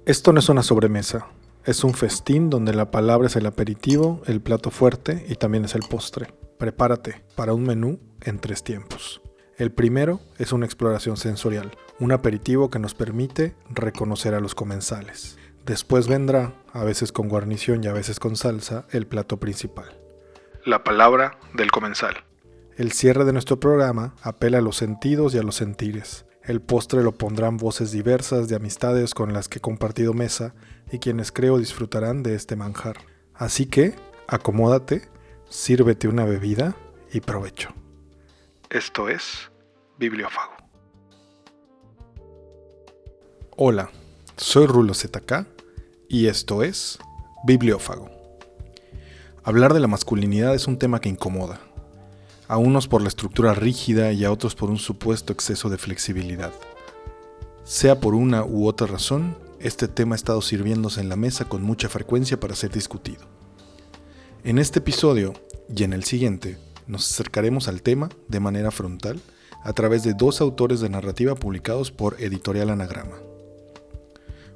Esto no es una sobremesa, es un festín donde la palabra es el aperitivo, el plato fuerte y también es el postre. Prepárate para un menú en 3 tiempos. El primero es una exploración sensorial, un aperitivo que nos permite reconocer a los comensales. Después vendrá, a veces con guarnición y a veces con salsa, el plato principal. La palabra del comensal. El cierre de nuestro programa apela a los sentidos y a los sentires. El postre lo pondrán voces diversas de amistades con las que he compartido mesa y quienes creo disfrutarán de este manjar. Así que, acomódate, sírvete una bebida y provecho. Esto es Bibliófago. Hola, soy Rulo ZK y esto es Bibliófago. Hablar de la masculinidad es un tema que incomoda. A unos por la estructura rígida y a otros por un supuesto exceso de flexibilidad. Sea por una u otra razón, este tema ha estado sirviéndose en la mesa con mucha frecuencia para ser discutido. En este episodio y en el siguiente, nos acercaremos al tema de manera frontal a través de 2 autores de narrativa publicados por Editorial Anagrama.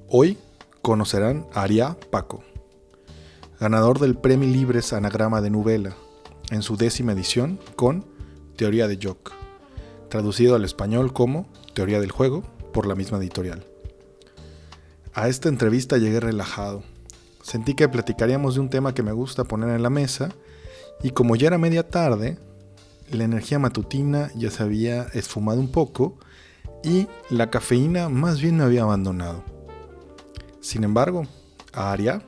Hoy conocerán a Ariá Paco, ganador del Premio Libres Anagrama de Novela, en su 10ª edición con Teoría de Joc, traducido al español como Teoría del Juego por la misma editorial. A esta entrevista llegué relajado. Sentí que platicaríamos de un tema que me gusta poner en la mesa y como ya era media tarde, la energía matutina ya se había esfumado un poco y la cafeína más bien me había abandonado. Sin embargo, a Ariá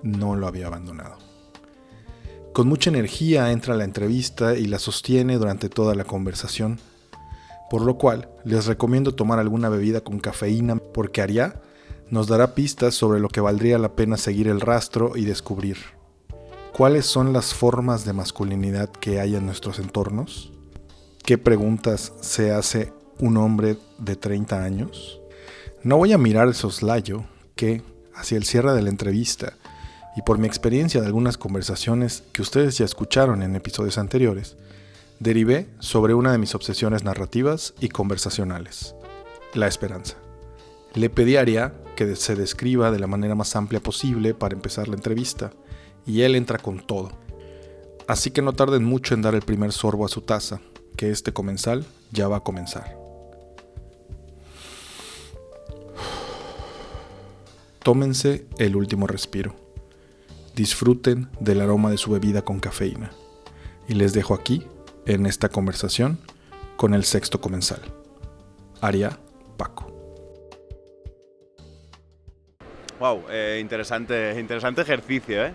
no lo había abandonado. Con mucha energía entra a la entrevista y la sostiene durante toda la conversación, por lo cual les recomiendo tomar alguna bebida con cafeína porque Ariá nos dará pistas sobre lo que valdría la pena seguir el rastro y descubrir. ¿Cuáles son las formas de masculinidad que hay en nuestros entornos? ¿Qué preguntas se hace un hombre de 30 años? No voy a mirar el soslayo que, hacia el cierre de la entrevista, y por mi experiencia de algunas conversaciones que ustedes ya escucharon en episodios anteriores, derivé sobre una de mis obsesiones narrativas y conversacionales, la esperanza. Le pedí a Ariá que se describa de la manera más amplia posible para empezar la entrevista, y él entra con todo. Así que no tarden mucho en dar el primer sorbo a su taza, que este comensal ya va a comenzar. Tómense el último respiro. Disfruten del aroma de su bebida con cafeína. Y les dejo aquí, en esta conversación, con el 6º comensal, Ariá Paco. Wow, interesante ejercicio,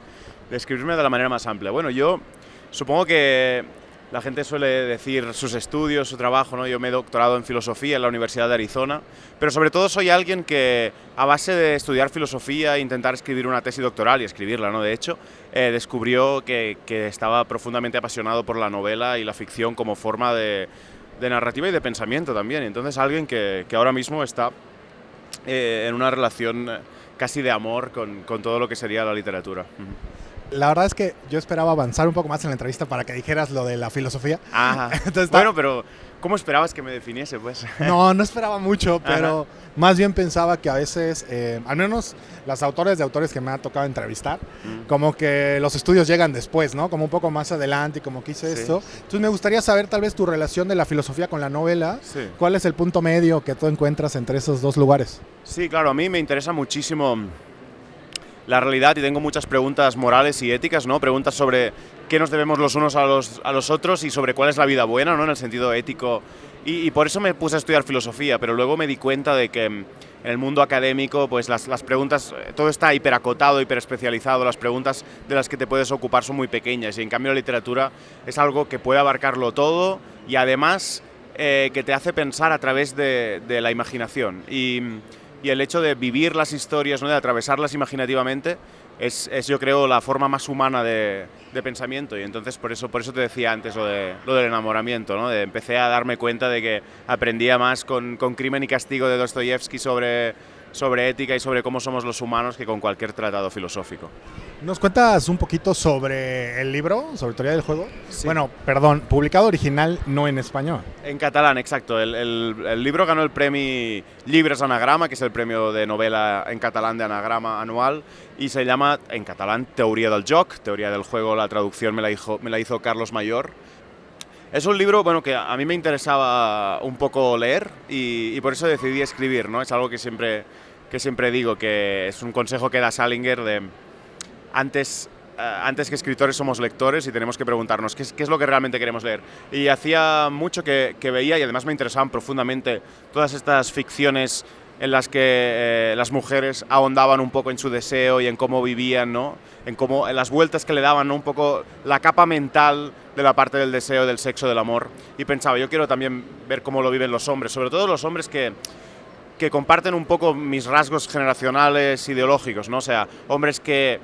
describirme de la manera más amplia. Bueno, yo supongo que la gente suele decir sus estudios, su trabajo, ¿no? Yo me he doctorado en filosofía en la Universidad de Arizona, pero sobre todo soy alguien que a base de estudiar filosofía e intentar escribir una tesis doctoral y escribirla, ¿no? De hecho, descubrió que estaba profundamente apasionado por la novela y la ficción como forma de narrativa y de pensamiento también. Y entonces alguien que ahora mismo está en una relación casi de amor con todo lo que sería la literatura. La verdad es que yo esperaba avanzar un poco más en la entrevista para que dijeras lo de la filosofía. Ajá. Entonces, bueno, pero ¿cómo esperabas que me definiese, pues? No esperaba mucho, pero Ajá. más bien pensaba que a veces, al menos las autores de autores que me ha tocado entrevistar, como que los estudios llegan después, ¿no? Como un poco más adelante y como que hice esto. Entonces me gustaría saber tal vez tu relación de la filosofía con la novela. Sí. ¿Cuál es el punto medio que tú encuentras entre esos 2 lugares? Sí, claro, a mí me interesa muchísimo la realidad y tengo muchas preguntas morales y éticas, ¿no? Preguntas sobre qué nos debemos los unos a los otros y sobre cuál es la vida buena, ¿no? En el sentido ético. Y por eso me puse a estudiar filosofía, pero luego me di cuenta de que en el mundo académico pues las preguntas, todo está hiperacotado, hiperespecializado, las preguntas de las que te puedes ocupar son muy pequeñas y en cambio la literatura es algo que puede abarcarlo todo y además que te hace pensar a través de la imaginación. Y el hecho de vivir las historias, ¿no? De atravesarlas imaginativamente, es yo creo la forma más humana de pensamiento. Y entonces por eso te decía antes lo del enamoramiento, ¿no? Empecé a darme cuenta de que aprendía más con Crimen y Castigo de Dostoyevsky sobre sobre ética y sobre cómo somos los humanos que con cualquier tratado filosófico. ¿Nos cuentas un poquito sobre el libro, sobre teoría del juego? Sí. Bueno, perdón, publicado original, no en español. En catalán, exacto. El libro ganó el premio Llibres Anagrama, que es el premio de novela en catalán de anagrama anual, y se llama en catalán Teoria del joc, teoría del juego. La traducción me la hizo Carlos Mayor. Es un libro, bueno, que a mí me interesaba un poco leer y por eso decidí escribir, ¿no? Es algo que siempre digo, que es un consejo que da Salinger de antes que escritores somos lectores y tenemos que preguntarnos qué es lo que realmente queremos leer. Y hacía mucho que veía, y además me interesaban profundamente todas estas ficciones en las que las mujeres ahondaban un poco en su deseo y en cómo vivían, ¿no? En las vueltas que le daban, ¿no? Un poco la capa mental de la parte del deseo, del sexo, del amor. Y pensaba, yo quiero también ver cómo lo viven los hombres, sobre todo los hombres que comparten un poco mis rasgos generacionales, ideológicos, ¿no? O sea, hombres que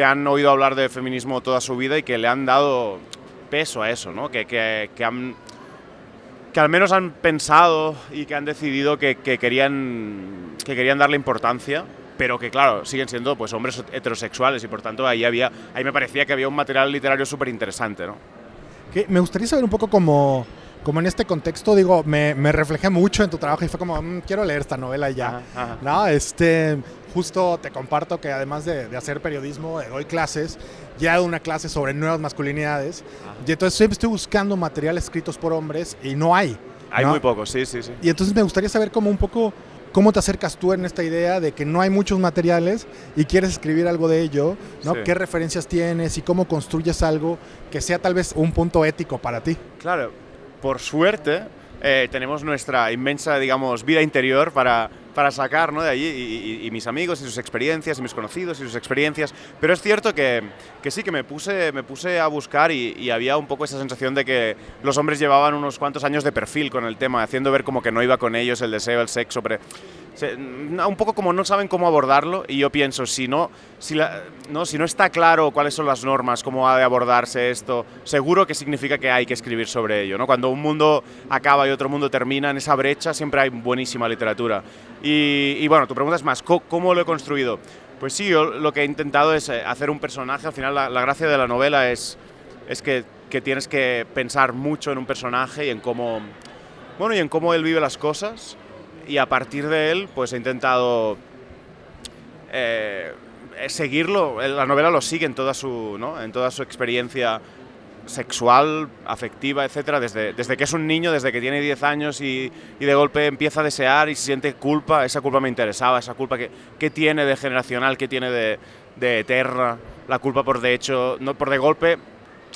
han oído hablar de feminismo toda su vida y que le han dado peso a eso, ¿no? Que al menos han pensado y que han decidido que querían darle importancia, pero que claro, siguen siendo pues hombres heterosexuales y por tanto ahí me parecía que había un material literario súper interesante, ¿no? Que me gustaría saber un poco como en este contexto, digo, me reflejé mucho en tu trabajo y fue como, quiero leer esta novela ya, Ajá. ¿no? Justo te comparto que además de hacer periodismo, doy clases, ya he dado una clase sobre nuevas masculinidades, y entonces siempre estoy buscando materiales escritos por hombres y no hay. Hay ¿no? muy pocos, sí. Y entonces me gustaría saber como un poco cómo te acercas tú en esta idea de que no hay muchos materiales y quieres escribir algo de ello, ¿no? Sí. ¿Qué referencias tienes y cómo construyes algo que sea tal vez un punto ético para ti? Claro, por suerte tenemos nuestra inmensa, digamos, vida interior para sacar, ¿no? De allí y mis amigos y sus experiencias y mis conocidos y sus experiencias, pero es cierto que sí, que me puse a buscar y había un poco esa sensación de que los hombres llevaban unos cuantos años de perfil con el tema, haciendo ver como que no iba con ellos el deseo, el sexo, un poco como no saben cómo abordarlo, y yo pienso, si no está claro cuáles son las normas, cómo ha de abordarse esto, seguro que significa que hay que escribir sobre ello, ¿no? Cuando un mundo acaba y otro mundo termina, en esa brecha siempre hay buenísima literatura. Y bueno, tu pregunta es más, ¿cómo lo he construido? Pues sí, yo lo que he intentado es hacer un personaje. Al final la gracia de la novela es que tienes que pensar mucho en un personaje y en cómo él vive las cosas, y a partir de él pues he intentado seguirlo. La novela lo sigue en toda su experiencia sexual, afectiva, etcétera, desde que es un niño, desde que tiene 10 años y de golpe empieza a desear y se siente culpa. Esa culpa me interesaba, esa culpa que tiene de generacional, que tiene de eterna, la culpa por de hecho, no por de golpe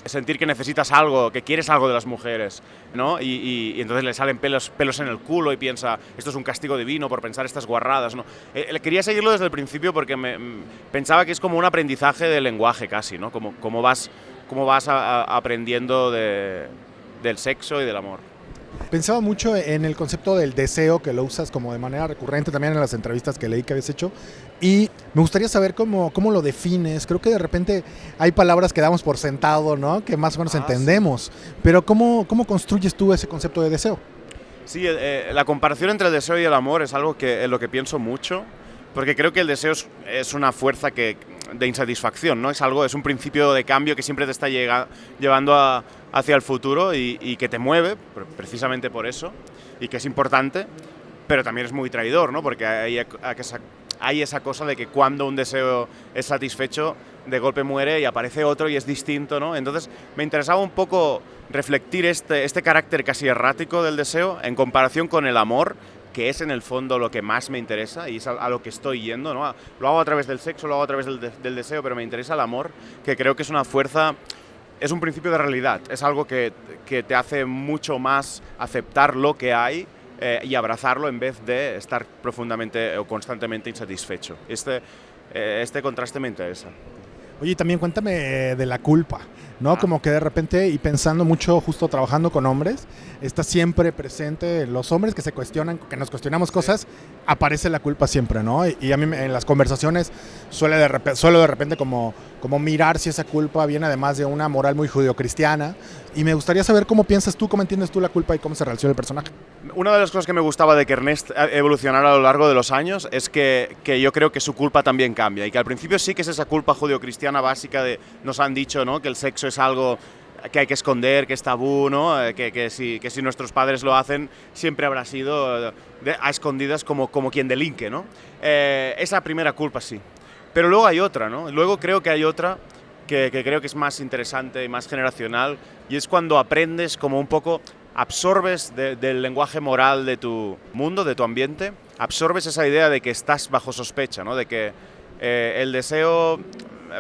sentir que necesitas algo, que quieres algo de las mujeres, ¿no? Y entonces le salen pelos en el culo y piensa, esto es un castigo divino por pensar estas guarradas, ¿no? Quería seguirlo desde el principio porque pensaba que es como un aprendizaje del lenguaje casi, ¿no? Como vas aprendiendo del sexo y del amor. Pensaba mucho en el concepto del deseo, que lo usas como de manera recurrente también en las entrevistas que leí que habías hecho, y me gustaría saber cómo lo defines. Creo que de repente hay palabras que damos por sentado, ¿no? Que más o menos entendemos, sí. Pero ¿cómo construyes tú ese concepto de deseo? Sí, la comparación entre el deseo y el amor es algo en lo que pienso mucho, porque creo que el deseo es una fuerza de insatisfacción, ¿no? Es un principio de cambio que siempre te está llevando hacia el futuro y que te mueve, precisamente por eso, y que es importante, pero también es muy traidor, ¿no? Porque hay esa cosa de que cuando un deseo es satisfecho, de golpe muere y aparece otro y es distinto, ¿no? Entonces me interesaba un poco reflectir este carácter casi errático del deseo en comparación con el amor, que es en el fondo lo que más me interesa y es a lo que estoy yendo, ¿no? Lo hago a través del sexo, lo hago a través del deseo, pero me interesa el amor, que creo que es una fuerza, es un principio de realidad, es algo que te hace mucho más aceptar lo que hay y abrazarlo en vez de estar profundamente o constantemente insatisfecho. Este contraste me interesa. Oye, también cuéntame de la culpa, ¿no? Como que de repente, y pensando mucho, justo trabajando con hombres, está siempre presente, los hombres que se cuestionan, que nos cuestionamos cosas, aparece la culpa siempre, ¿no? Y a mí en las conversaciones suelo de repente como mirar si esa culpa viene además de una moral muy judeocristiana, y me gustaría saber cómo piensas tú, cómo entiendes tú la culpa y cómo se relaciona el personaje. Una de las cosas que me gustaba de que Ernest evolucionara a lo largo de los años es que yo creo que su culpa también cambia y que al principio sí que es esa culpa judeocristiana básica de, nos han dicho, ¿no?, que el sexo es algo que hay que esconder, que es tabú, ¿no?, que si nuestros padres lo hacen siempre habrá sido a escondidas como quien delinque, ¿no? Esa primera culpa sí. Pero luego hay otra, ¿no? Luego creo que hay otra que creo que es más interesante y más generacional, y es cuando aprendes como un poco, absorbes del lenguaje moral de tu mundo, de tu ambiente, absorbes esa idea de que estás bajo sospecha, ¿no? De que el deseo,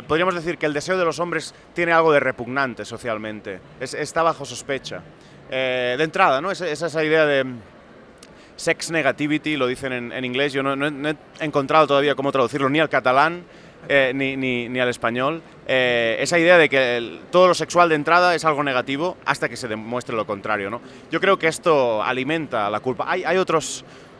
podríamos decir que el deseo de los hombres tiene algo de repugnante socialmente, está bajo sospecha. De entrada, ¿no? Es esa idea de sex negativity, lo dicen en inglés, yo no he encontrado todavía cómo traducirlo ni al catalán, ni al español, esa idea de que todo lo sexual de entrada es algo negativo hasta que se demuestre lo contrario, ¿no? Yo creo que esto alimenta la culpa.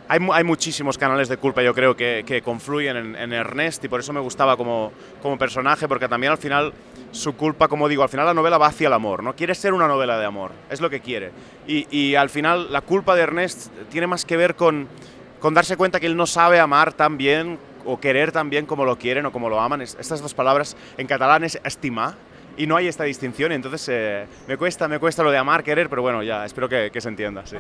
Hay muchísimos canales de culpa, yo creo, que confluyen en Ernest, y por eso me gustaba como personaje, porque también al final su culpa, como digo, al final la novela va hacia el amor, ¿no? Quiere ser una novela de amor, es lo que quiere. Y al final la culpa de Ernest tiene más que ver con darse cuenta que él no sabe amar tan bien o querer tan bien como lo quieren o como lo aman. Estas dos palabras en catalán es estimar, y no hay esta distinción, y entonces me cuesta lo de amar, querer, pero bueno, ya espero que se entienda, sí.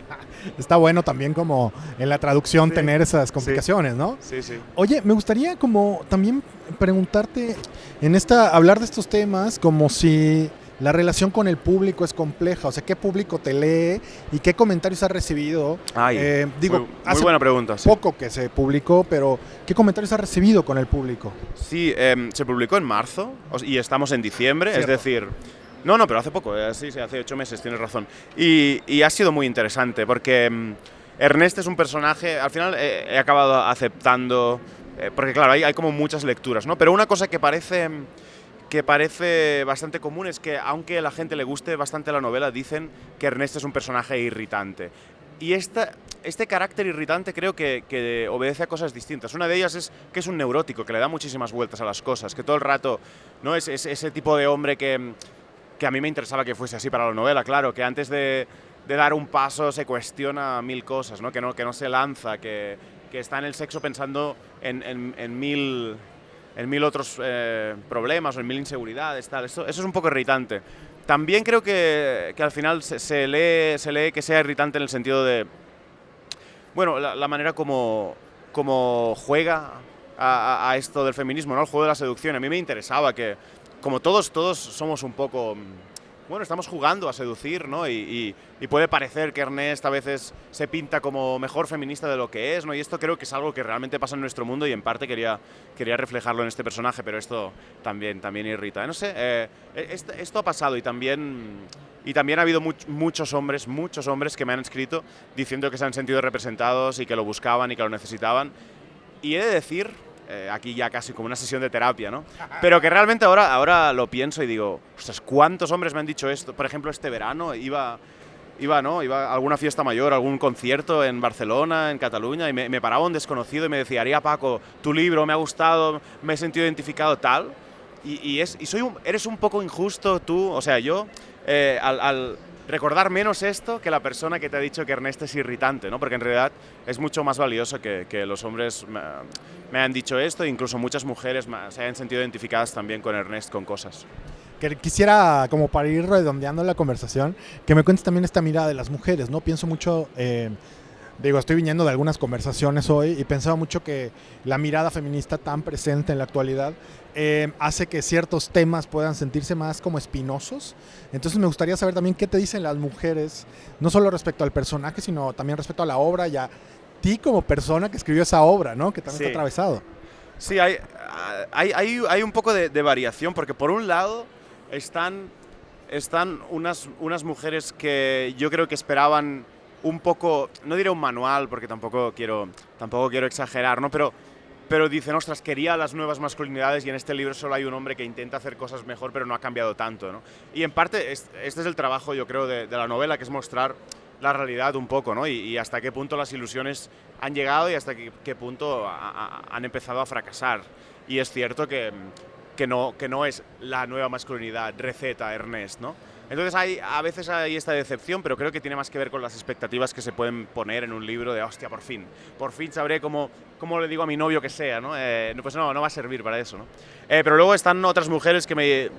Está bueno también como en la traducción tener esas complicaciones, ¿no? Sí, sí. Oye, me gustaría como también preguntarte hablar de estos temas como si la relación con el público es compleja, o sea, ¿qué público te lee y qué comentarios has recibido? Muy buena pregunta. Sí. Poco que se publicó, pero ¿qué comentarios has recibido con el público? Sí, se publicó en marzo y estamos en diciembre, Cierto. Es decir... No, pero hace poco, sí, hace 8 meses, tienes razón. Y ha sido muy interesante porque Ernest es un personaje, al final he acabado aceptando, porque claro, hay como muchas lecturas, ¿no? Pero una cosa que parece bastante común es que, aunque a la gente le guste bastante la novela, dicen que Ernest es un personaje irritante. Y este carácter irritante creo que obedece a cosas distintas. Una de ellas es que es un neurótico, que le da muchísimas vueltas a las cosas, que todo el rato, ¿no?, es ese tipo de hombre que a mí me interesaba que fuese así para la novela, claro, que antes de dar un paso se cuestiona 1000 cosas, ¿no? Que no se lanza, que está en el sexo pensando en mil otros problemas o en 1000 inseguridades, tal. Eso es un poco irritante. También creo que al final se lee que sea irritante en el sentido de, bueno, la manera como juega a esto del feminismo, ¿no?, el juego de la seducción. A mí me interesaba que, como todos somos un poco... Bueno, estamos jugando a seducir, ¿no? Y puede parecer que Ernest a veces se pinta como mejor feminista de lo que es, ¿no? Y esto creo que es algo que realmente pasa en nuestro mundo, y en parte quería reflejarlo en este personaje, pero esto también irrita. No sé, esto ha pasado, y también ha habido muchos hombres que me han escrito diciendo que se han sentido representados y que lo buscaban y que lo necesitaban. Y he de decir... aquí ya casi como una sesión de terapia, ¿no? Pero que realmente ahora lo pienso y digo, ostras, ¿cuántos hombres me han dicho esto? Por ejemplo, este verano iba a alguna fiesta mayor, algún concierto en Barcelona, en Cataluña, y me paraba un desconocido y me decía, Aria, Paco, tu libro me ha gustado, me he sentido identificado, tal. Eres un poco injusto tú, o sea, yo, al recordar menos esto que la persona que te ha dicho que Ernest es irritante, ¿no? Porque en realidad es mucho más valioso que los hombres me han dicho esto, e incluso muchas mujeres se hayan sentido identificadas también con Ernest, con cosas. Que quisiera, como para ir redondeando la conversación, que me cuentes también esta mirada de las mujeres, ¿no? Pienso mucho... estoy viniendo de algunas conversaciones hoy y pensaba mucho que la mirada feminista tan presente en la actualidad hace que ciertos temas puedan sentirse más como espinosos. Entonces me gustaría saber también qué te dicen las mujeres, no solo respecto al personaje, sino también respecto a la obra y a ti como persona que escribió esa obra, ¿no? Que también está atravesado. Sí, hay un poco de variación, porque por un lado están unas mujeres que yo creo que esperaban un poco, no diré un manual, porque tampoco quiero exagerar, ¿no? Pero pero dicen, ostras, quería las nuevas masculinidades y en este libro solo hay un hombre que intenta hacer cosas mejor, pero no ha cambiado tanto, ¿no? Y en parte este es el trabajo, yo creo, de la novela, que es mostrar la realidad un poco, ¿no? Y hasta qué punto las ilusiones han llegado y hasta qué punto han empezado a fracasar. Y es cierto que no es la nueva masculinidad, receta, Ernest, ¿no? Entonces a veces hay esta decepción, pero creo que tiene más que ver con las expectativas que se pueden poner en un libro de, hostia, por fin sabré cómo le digo a mi novio que sea, ¿no? Pues no va a servir para eso, ¿no? Pero luego están otras mujeres que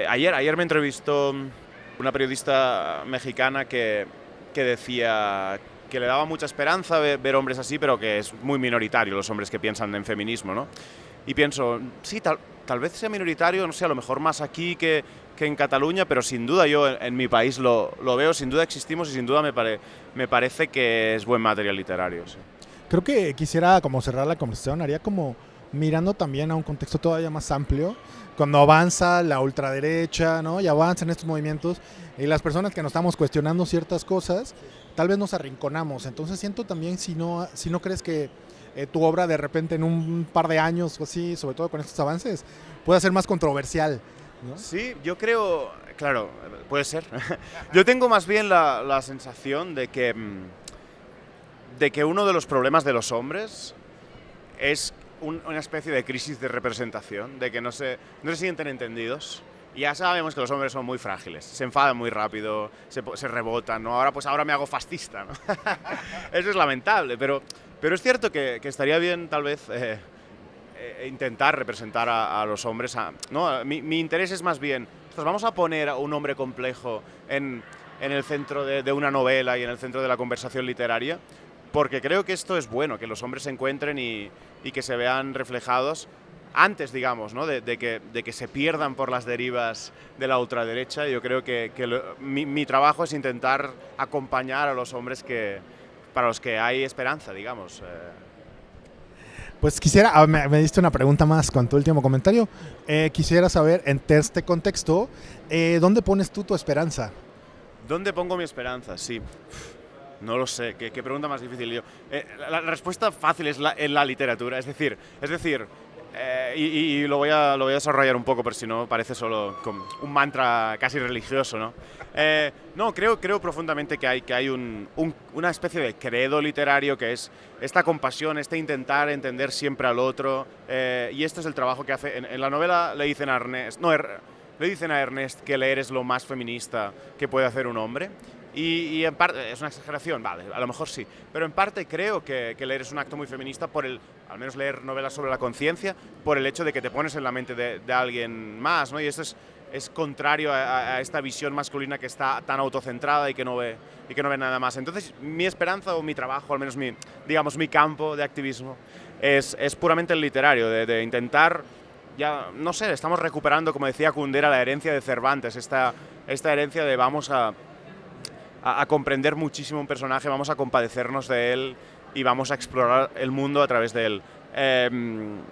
ayer me entrevistó una periodista mexicana que decía que le daba mucha esperanza ver hombres así, pero que es muy minoritario los hombres que piensan en feminismo, ¿no? Y pienso, sí, tal vez sea minoritario, no sé, a lo mejor más aquí que en Cataluña, pero sin duda yo en mi país lo veo, sin duda existimos y sin duda me parece que es buen material literario. Sí. Creo que quisiera como cerrar la conversación, haría como mirando también a un contexto todavía más amplio, cuando avanza la ultraderecha, ¿no? Y avanzan estos movimientos y las personas que nos estamos cuestionando ciertas cosas, tal vez nos arrinconamos. Entonces siento también si no crees que tu obra de repente en un par de años o así, sobre todo con estos avances, pueda ser más controversial, ¿no? Sí, yo creo, claro, puede ser. Yo tengo más bien la sensación de que uno de los problemas de los hombres es una especie de crisis de representación, de que no se sienten entendidos. Y ya sabemos que los hombres son muy frágiles, se enfadan muy rápido, se rebotan, ¿no? Ahora me hago fascista, ¿no? Eso es lamentable, pero es cierto que estaría bien tal vez intentar representar a los hombres. ¿No? Mi interés es más bien, vamos a poner a un hombre complejo en el centro de una novela y en el centro de la conversación literaria, porque creo que esto es bueno, que los hombres se encuentren y que se vean reflejados antes, digamos, ¿no? de que se pierdan por las derivas de la ultraderecha. Yo creo que mi trabajo es intentar acompañar a los hombres para los que hay esperanza, digamos. Pues quisiera, me diste una pregunta más con tu último comentario. Quisiera saber, en este contexto, ¿dónde pones tú tu esperanza? ¿Dónde pongo mi esperanza? Sí. No lo sé, qué pregunta más difícil. La respuesta fácil es en la literatura, es decir, y lo voy a desarrollar un poco, por si no parece solo como un mantra casi religioso, ¿no? No, creo profundamente que hay una especie de credo literario, que es esta compasión, este intentar entender siempre al otro, y este es el trabajo que hace. En la novela le dicen a Ernest que leer es lo más feminista que puede hacer un hombre. Y en parte, es una exageración, vale, a lo mejor sí, pero en parte creo que leer es un acto muy feminista al menos leer novelas sobre la conciencia, por el hecho de que te pones en la mente de alguien más, ¿no? Y esto es contrario a esta visión masculina que está tan autocentrada y que no ve nada más. Entonces, mi esperanza o mi trabajo, al menos mi campo de activismo, es puramente el literario, de intentar, ya no sé, estamos recuperando, como decía Kundera, la herencia de Cervantes, esta herencia de vamos a comprender muchísimo un personaje, vamos a compadecernos de él y vamos a explorar el mundo a través de él.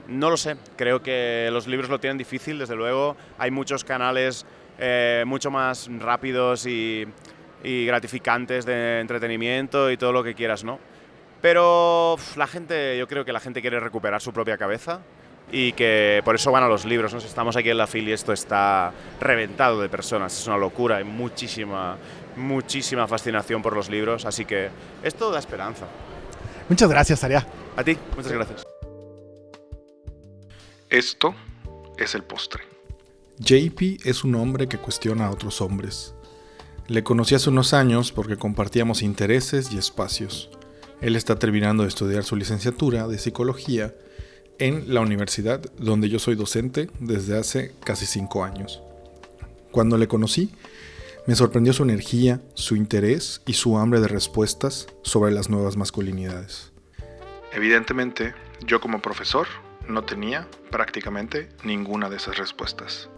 No lo sé, creo que los libros lo tienen difícil, desde luego. Hay muchos canales mucho más rápidos y gratificantes de entretenimiento y todo lo que quieras, ¿no? Pero yo creo que la gente quiere recuperar su propia cabeza y que por eso van a los libros, ¿no? Estamos aquí en la FIL y esto está reventado de personas, es una locura, hay muchísima fascinación por los libros, así que esto da esperanza. Muchas gracias, Aria. A ti, muchas gracias. Esto es el postre. JP es un hombre que cuestiona a otros hombres. Le conocí hace unos años porque compartíamos intereses y espacios. Él está terminando de estudiar su licenciatura de psicología en la universidad donde yo soy docente desde hace casi 5 años. Cuando le conocí, me sorprendió su energía, su interés y su hambre de respuestas sobre las nuevas masculinidades. Evidentemente, yo como profesor no tenía prácticamente ninguna de esas respuestas.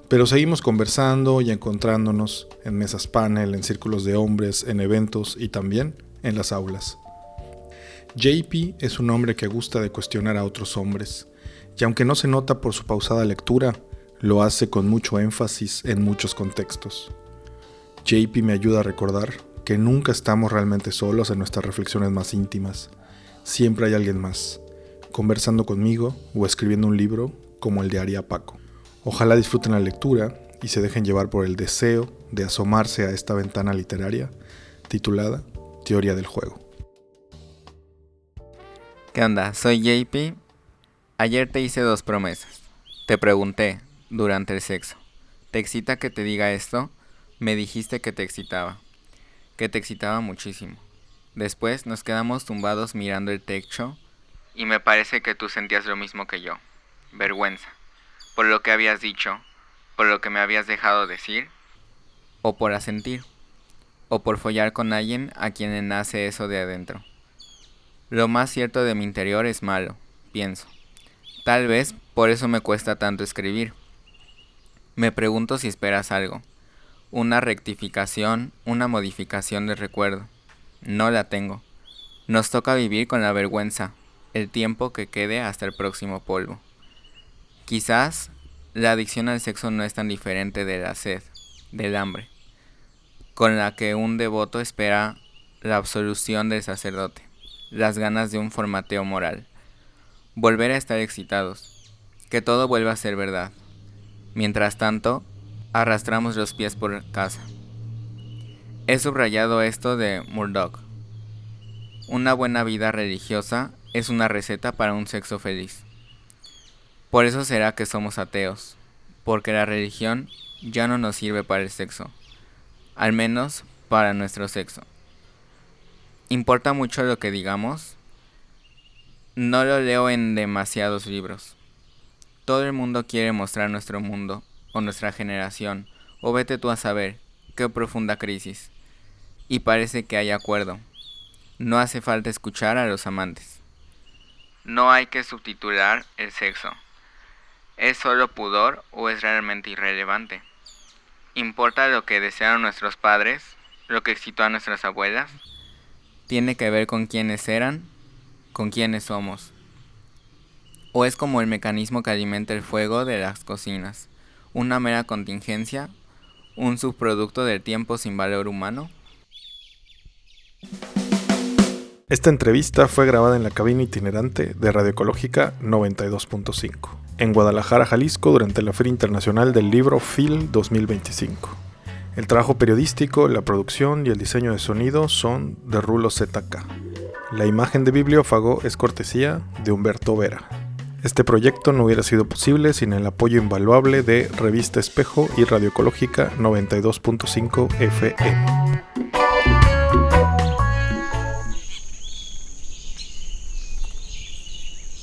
Pero seguimos conversando y encontrándonos en mesas panel, en círculos de hombres, en eventos y también en las aulas. JP es un hombre que gusta de cuestionar a otros hombres, y aunque no se nota por su pausada lectura, lo hace con mucho énfasis en muchos contextos. JP me ayuda a recordar que nunca estamos realmente solos en nuestras reflexiones más íntimas. Siempre hay alguien más, conversando conmigo o escribiendo un libro como el de Haría Paco. Ojalá disfruten la lectura y se dejen llevar por el deseo de asomarse a esta ventana literaria titulada Teoría del Juego. ¿Qué onda? Soy JP. Ayer te hice 2 promesas. Te pregunté, durante el sexo, ¿te excita que te diga esto? Me dijiste que te excitaba muchísimo. Después nos quedamos tumbados mirando el techo y me parece que tú sentías lo mismo que yo. Vergüenza. Por lo que habías dicho, por lo que me habías dejado decir, o por asentir, o por follar con alguien a quien le nace eso de adentro. Lo más cierto de mi interior es malo, pienso. Tal vez por eso me cuesta tanto escribir. Me pregunto si esperas algo. Una rectificación, una modificación del recuerdo. No la tengo. Nos toca vivir con la vergüenza, el tiempo que quede hasta el próximo polvo. Quizás la adicción al sexo no es tan diferente de la sed, del hambre, con la que un devoto espera la absolución del sacerdote, las ganas de un formateo moral. Volver a estar excitados, que todo vuelva a ser verdad. Mientras tanto, arrastramos los pies por casa. He subrayado esto de Murdoch. Una buena vida religiosa es una receta para un sexo feliz. Por eso será que somos ateos, porque la religión ya no nos sirve para el sexo, al menos para nuestro sexo. ¿Importa mucho lo que digamos? No lo leo en demasiados libros. Todo el mundo quiere mostrar nuestro mundo, o nuestra generación, o vete tú a saber, qué profunda crisis. Y parece que hay acuerdo. No hace falta escuchar a los amantes. No hay que subtitular el sexo. ¿Es solo pudor o es realmente irrelevante? ¿Importa lo que desearon nuestros padres? ¿Lo que excitó a nuestras abuelas? ¿Tiene que ver con quiénes eran? ¿Con quiénes somos? ¿O es como el mecanismo que alimenta el fuego de las cocinas? ¿Una mera contingencia? ¿Un subproducto del tiempo sin valor humano? Esta entrevista fue grabada en la cabina itinerante de Radio Ecológica 92.5, en Guadalajara, Jalisco, durante la Feria Internacional del Libro FIL 2025. El trabajo periodístico, la producción y el diseño de sonido son de Rulo ZK. La imagen de Bibliófago es cortesía de Humberto Vera. Este proyecto no hubiera sido posible sin el apoyo invaluable de Revista Espejo y Radio Ecológica 92.5 FM.